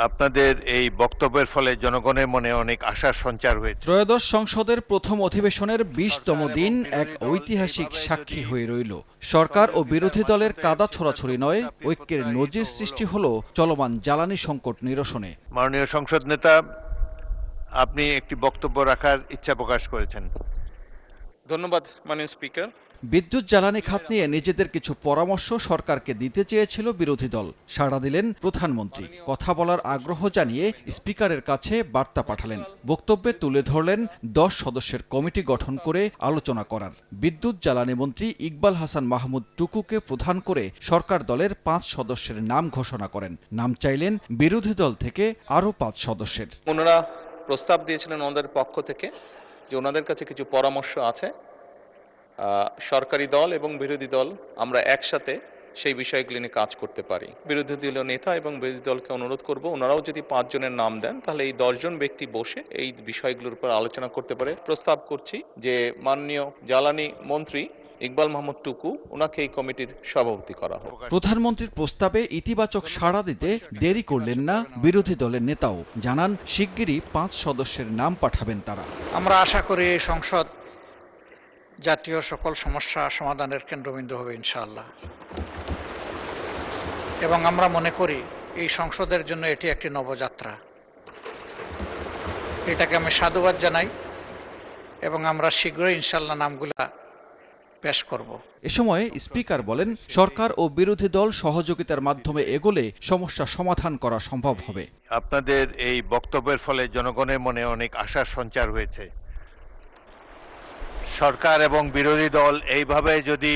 আপনাদের এই বক্তব্যের ফলে জনগণের মনে অনেক আশার সঞ্চার হয়েছে। ত্রয়োদশ সংসদের প্রথম অধিবেশনের ২০তম দিন এক ঐতিহাসিক সাক্ষী হয়ে রইল। সরকার ও বিরোধী দলের কাদা ছোড়াছড়ি নয়, ঐক্যের নজির সৃষ্টি হলো চলমান জ্বালানি সংকট নিরসনে। মাননীয় সংসদ নেতা, আপনি একটি বক্তব্য রাখার ইচ্ছা প্রকাশ করেছেন। ধন্যবাদ মাননীয় স্পিকার। বিদ্যুৎ জ্বালানি খাত নিয়ে নিজেদের কিছু পরামর্শ সরকারকে দিতে চেয়েছিল বিরোধী দল। সাড়া দিলেন প্রধানমন্ত্রী। কথা বলার আগ্রহ জানিয়ে স্পিকারের কাছে বার্তা পাঠালেন। বক্তব্যে তুলে ধরলেন ১০ সদস্যের কমিটি গঠন করে আলোচনা করার। বিদ্যুৎ জ্বালানি মন্ত্রী ইকবাল হাসান মাহমুদ টুকুকে প্রধান করে সরকার দলের ৫ সদস্যের নাম ঘোষণা করেন। নাম চাইলেন বিরোধী দল থেকে আরও ৫ সদস্যের। ওনারা প্রস্তাব দিয়েছিলেন ওনাদের পক্ষ থেকে যে ওনাদের কাছে কিছু পরামর্শ আছে। সরকারি দল এবং বিরোধী দল আমরা একসাথে সেই বিষয়গুলি নিয়ে কাজ করতে পারি। বিরোধী দলীয় নেতা এবং বিরোধী দলকে অনুরোধ করব, ওনারাও যদি ৫ জনের নাম দেন তাহলে এই ১০ জন ব্যক্তি বসে এই বিষয়গুলোর উপর আলোচনা করতে পারে। প্রস্তাব করছি যে মাননীয় জ্বালানি মন্ত্রী ইকবাল মাহমুদ টুকু ওনাকে এই কমিটির সভাপতি করা হোক। প্রধানমন্ত্রীর প্রস্তাবে ইতিবাচক সাড়া দিতে দেরি করলেন না বিরোধী দলের নেতাও। জানান শিগগিরই ৫ সদস্যের নাম পাঠাবেন তারা। আমরা আশা করি এই সংসদ জাতীয় সকল সমস্যা সমাধানের কেন্দ্রবিন্দু হবে ইনশাআল্লাহ, এবং আমরা মনে করি এই সংসদের জন্য এটি একটি নবযাত্রা। এটাকে আমি সাধুবাদ জানাই এবং আমরা শীঘ্রই ইনশাআল্লাহ নামগুলা পেশ করব। এ সময় স্পিকার বলেন, সরকার ও বিরোধী দল সহযোগিতার মাধ্যমে এগোলে সমস্যা সমাধান করা সম্ভব হবে। আপনাদের এই বক্তব্যের ফলে জনগণের মনে অনেক আশার সঞ্চার হয়েছে। সরকার এবং বিরোধী দল এইভাবে যদি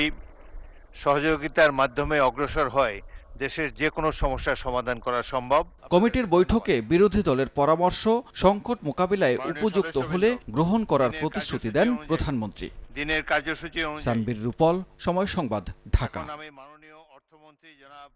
সহযোগিতার মাধ্যমে অগ্রসর হয়, দেশের যে কোনো সমস্যার সমাধান করা সম্ভব। কমিটির বৈঠকে বিরোধী দলের পরামর্শ সংকট মোকাবিলায় উপযুক্ত হলে গ্রহণ করার প্রতিশ্রুতি দেন প্রধানমন্ত্রী। দিনের কার্যসূচি সানবীর রূপল, সময় সংবাদ, ঢাকা। আমি মাননীয় অর্থমন্ত্রী জনাব